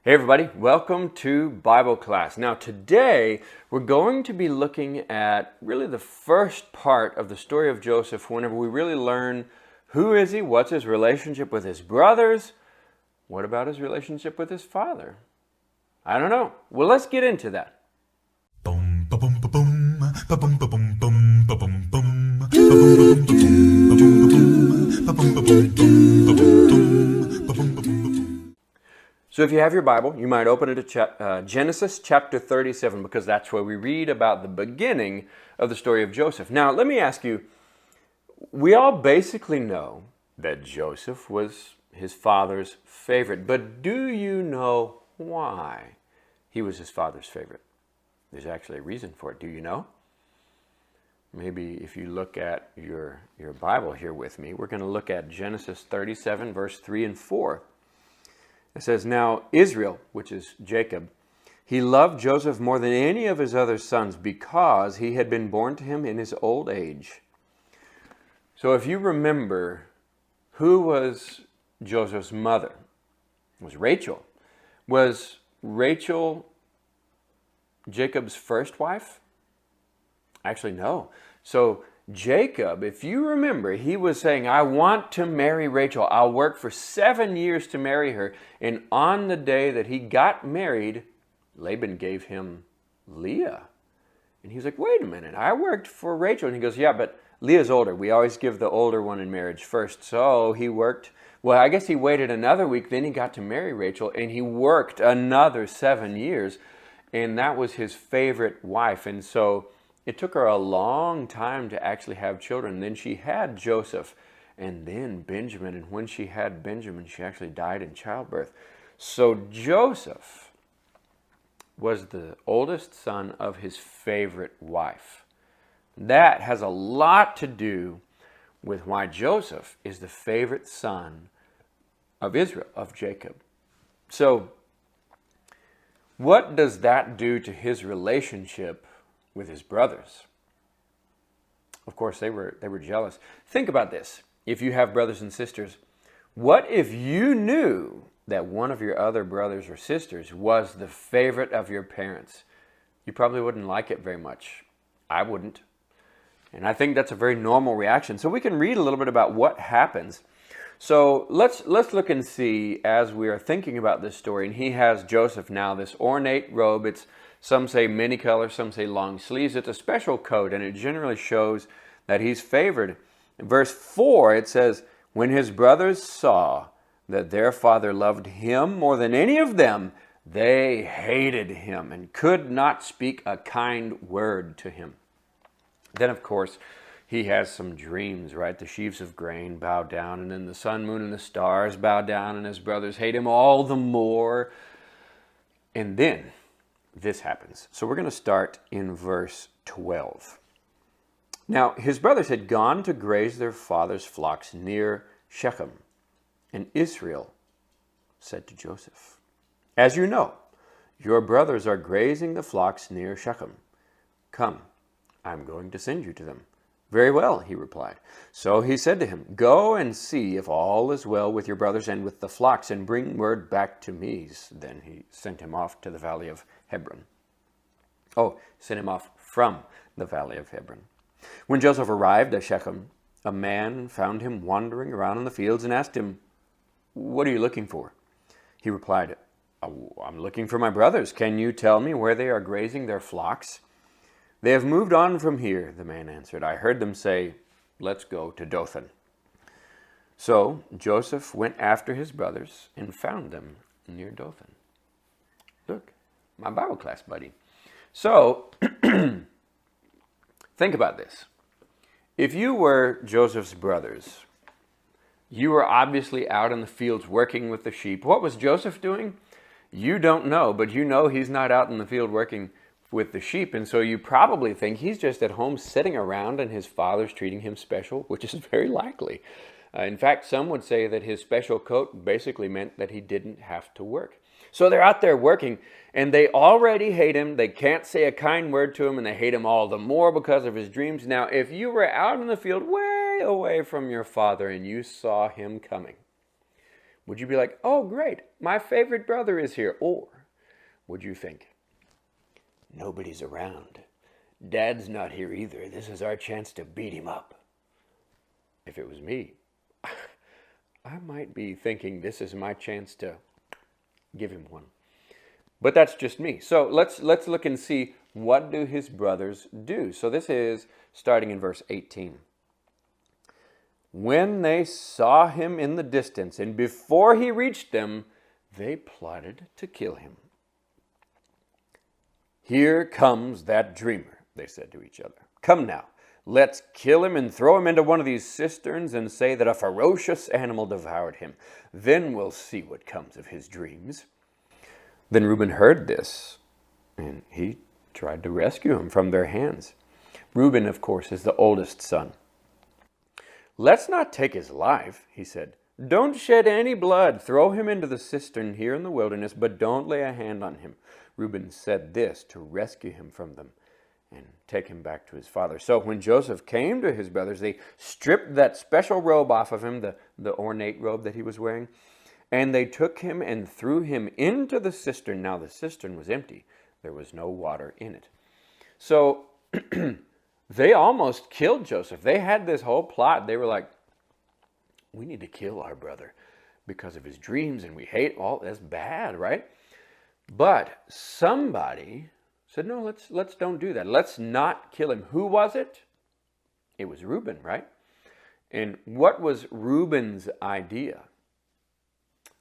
Hey everybody, welcome to Bible class. Now today we're going to be looking at really the first part of the story of Joseph whenever we really learn who is he, what's his relationship with his brothers, what about his relationship with his father? I don't know. Well, let's get into that. Boom, ba boom, ba boom, ba boom, ba boom, boom, ba boom, boom, ba boom, ba boom, ba boom, ba boom, ba boom, boom, ba boom, boom, ba boom, ba boom, ba boom. So if you have your Bible, you might open it to Genesis chapter 37 because that's where we read about the beginning of the story of Joseph. Now, let me ask you, we all basically know that Joseph was his father's favorite, but do you know why he was his father's favorite? There's actually a reason for it. Do you know? Maybe if you look at your Bible here with me, we're going to look at Genesis 37, verse 3 and 4. It says, "Now Israel," which is Jacob, "he loved Joseph more than any of his other sons because he had been born to him in his old age." So if you remember, who was Joseph's mother? It was Rachel. Was Rachel Jacob's first wife? Actually, no. So Jacob, if you remember, he was saying, I want to marry Rachel. I'll work for 7 years to marry her. And on the day that he got married, Laban gave him Leah. And he's like, wait a minute, I worked for Rachel. And he goes, yeah, but Leah's older. We always give the older one in marriage first. So he worked, well, I guess he waited another week. Then he got to marry Rachel and he worked another 7 years. And that was his favorite wife. And so it took her a long time to actually have children. Then she had Joseph and then Benjamin. And when she had Benjamin, she actually died in childbirth. So Joseph was the oldest son of his favorite wife. That has a lot to do with why Joseph is the favorite son of Israel, of Jacob. So what does that do to his relationship with his brothers? Of course, they were jealous. Think about this. If you have brothers and sisters, what if you knew that one of your other brothers or sisters was the favorite of your parents? You probably wouldn't like it very much. I wouldn't. And I think that's a very normal reaction. So we can read a little bit about what happens. So let's look and see as we are thinking about this story. And he has Joseph now, this ornate robe. It's some say many colors, some say long sleeves. It's a special coat, and it generally shows that he's favored. In verse 4, it says, when his brothers saw that their father loved him more than any of them, they hated him and could not speak a kind word to him. Then, of course, he has some dreams, right? The sheaves of grain bow down, and then the sun, moon, and the stars bow down, and his brothers hate him all the more. And then this happens. So we're going to start in verse 12. Now, his brothers had gone to graze their father's flocks near Shechem. And Israel said to Joseph, as you know, your brothers are grazing the flocks near Shechem. Come, I'm going to send you to them. Very well, he replied. So he said to him, go and see if all is well with your brothers and with the flocks, and bring word back to me. Then he sent him off to the valley of Hebron. Sent him off from the valley of Hebron. When Joseph arrived at Shechem, a man found him wandering around in the fields and asked him, what are you looking for? He replied, I'm looking for my brothers. Can you tell me where they are grazing their flocks? They have moved on from here, the man answered. I heard them say, let's go to Dothan. So Joseph went after his brothers and found them near Dothan. Look, my Bible class buddy. So think about this. If you were Joseph's brothers, you were obviously out in the fields working with the sheep. What was Joseph doing? You don't know, but you know he's not out in the field working with the sheep, and so you probably think he's just at home sitting around and his father's treating him special, which is very likely. In fact, some would say that his special coat basically meant that he didn't have to work. So they're out there working, and they already hate him. They can't say a kind word to him, and they hate him all the more because of his dreams. Now, if you were out in the field way away from your father and you saw him coming, Would you be like, oh, great, my favorite brother is here? Or would you think, nobody's around. Dad's not here either. This is our chance to beat him up. If it was me, I might be thinking this is my chance to give him one. But that's just me. So let's look and see, what do his brothers do? So this is starting in verse 18. When they saw him in the distance, and before he reached them, they plotted to kill him. Here comes that dreamer, they said to each other. Come now, let's kill him and throw him into one of these cisterns and say that a ferocious animal devoured him. Then we'll see what comes of his dreams. Then Reuben heard this, and he tried to rescue him from their hands. Reuben, of course, is the oldest son. Let's not take his life, he said. Don't shed any blood. Throw him into the cistern here in the wilderness, but don't lay a hand on him. Reuben said this to rescue him from them and take him back to his father. So when Joseph came to his brothers, they stripped that special robe off of him, the ornate robe that he was wearing, and they took him and threw him into the cistern. Now the cistern was empty. There was no water in it. So they almost killed Joseph. They had this whole plot. They were like, we need to kill our brother because of his dreams, and we hate all that's bad, right? But somebody said, no, let's don't do that. Let's not kill him. Who was it? It was Reuben, right? And what was Reuben's idea?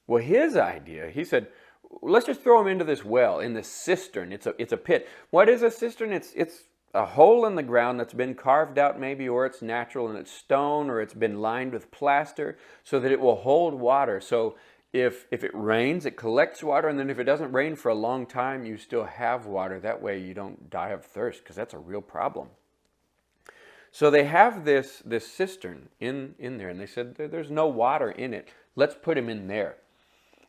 Well, his idea, he said, let's just throw him into this well, in this cistern. It's a pit. What is a cistern? It's a hole in the ground that's been carved out maybe, or it's natural and it's stone, or it's been lined with plaster so that it will hold water. So if it rains, it collects water, and then if it doesn't rain for a long time, you still have water. That way you don't die of thirst, because that's a real problem. So they have this cistern in there, and they said, there's no water in it. Let's put him in there.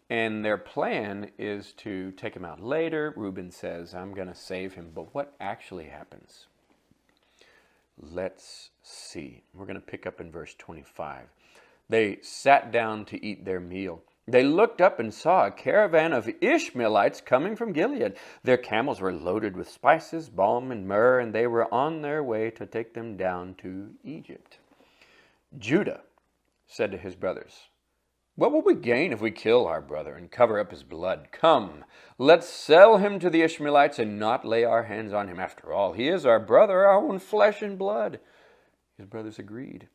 And their plan is to take him out later. Reuben says, I'm going to save him. But what actually happens? Let's see. We're going to pick up in verse 25. They sat down to eat their meal. They looked up and saw a caravan of Ishmaelites coming from Gilead. Their camels were loaded with spices, balm, and myrrh, and they were on their way to take them down to Egypt. Judah said to his brothers, what will we gain if we kill our brother and cover up his blood? Come, let's sell him to the Ishmaelites and not lay our hands on him. After all, he is our brother, our own flesh and blood. His brothers agreed.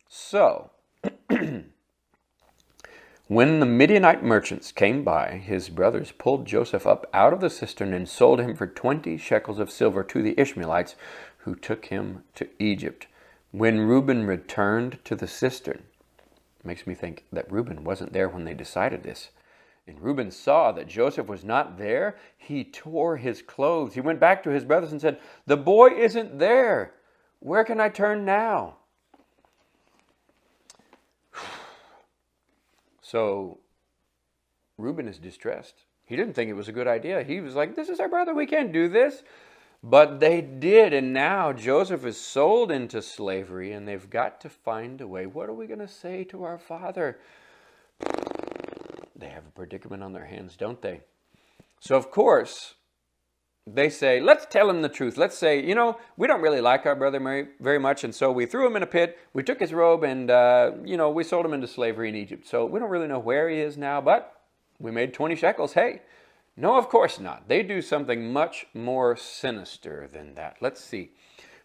So, when the Midianite merchants came by, his brothers pulled Joseph up out of the cistern and sold him for 20 shekels of silver to the Ishmaelites, who took him to Egypt. When Reuben returned to the cistern, makes me think that Reuben wasn't there when they decided this. And Reuben saw that Joseph was not there. He tore his clothes. He went back to his brothers and said, the boy isn't there. Where can I turn now? So Reuben is distressed. He didn't think it was a good idea. He was like, this is our brother. We can't do this. But they did, and now Joseph is sold into slavery, and they've got to find a way. What are we going to say to our father? They have a predicament on their hands, don't they? So, of course, they say, let's tell him the truth. Let's say, we don't really like our brother very much, and so we threw him in a pit, we took his robe, and, we sold him into slavery in Egypt. So we don't really know where he is now, but we made 20 shekels. Hey. No, of course not. They do something much more sinister than that. Let's see.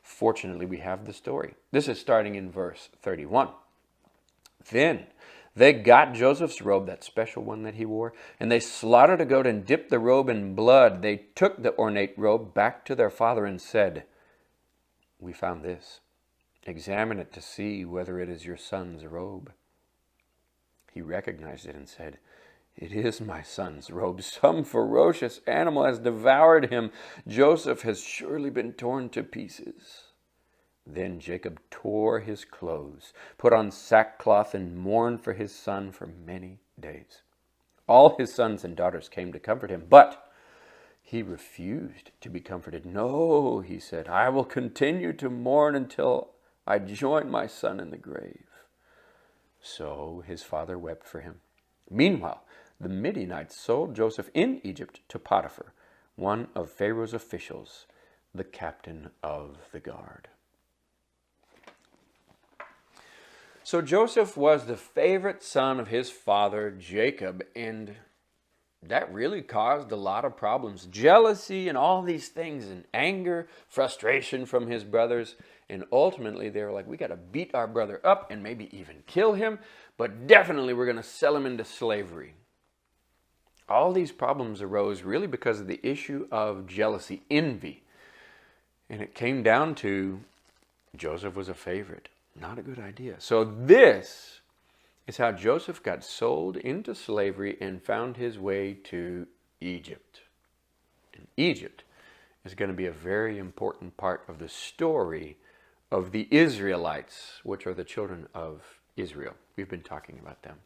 Fortunately, we have the story. This is starting in verse 31. Then they got Joseph's robe, that special one that he wore, and they slaughtered a goat and dipped the robe in blood. They took the ornate robe back to their father and said, we found this. Examine it to see whether it is your son's robe. He recognized it and said, it is my son's robe. Some ferocious animal has devoured him. Joseph has surely been torn to pieces. Then Jacob tore his clothes, put on sackcloth, and mourned for his son for many days. All his sons and daughters came to comfort him, but he refused to be comforted. No, he said, I will continue to mourn until I join my son in the grave. So his father wept for him. Meanwhile, the Midianites sold Joseph in Egypt to Potiphar, one of Pharaoh's officials, the captain of the guard. So Joseph was the favorite son of his father Jacob, and that really caused a lot of problems. Jealousy and all these things, and anger, frustration from his brothers. And ultimately they were like, we got to beat our brother up and maybe even kill him, but definitely we're going to sell him into slavery. All these problems arose really because of the issue of jealousy, envy. And it came down to Joseph was a favorite. Not a good idea. So this is how Joseph got sold into slavery and found his way to Egypt. And Egypt is going to be a very important part of the story of the Israelites, which are the children of Israel. We've been talking about them.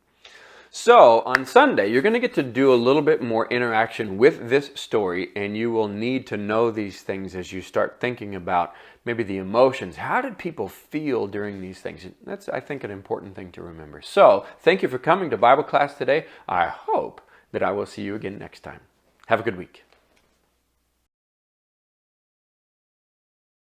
So on Sunday, you're going to get to do a little bit more interaction with this story, and you will need to know these things as you start thinking about maybe the emotions. How did people feel during these things? That's, I think, an important thing to remember. So thank you for coming to Bible class today. I hope that I will see you again next time. Have a good week.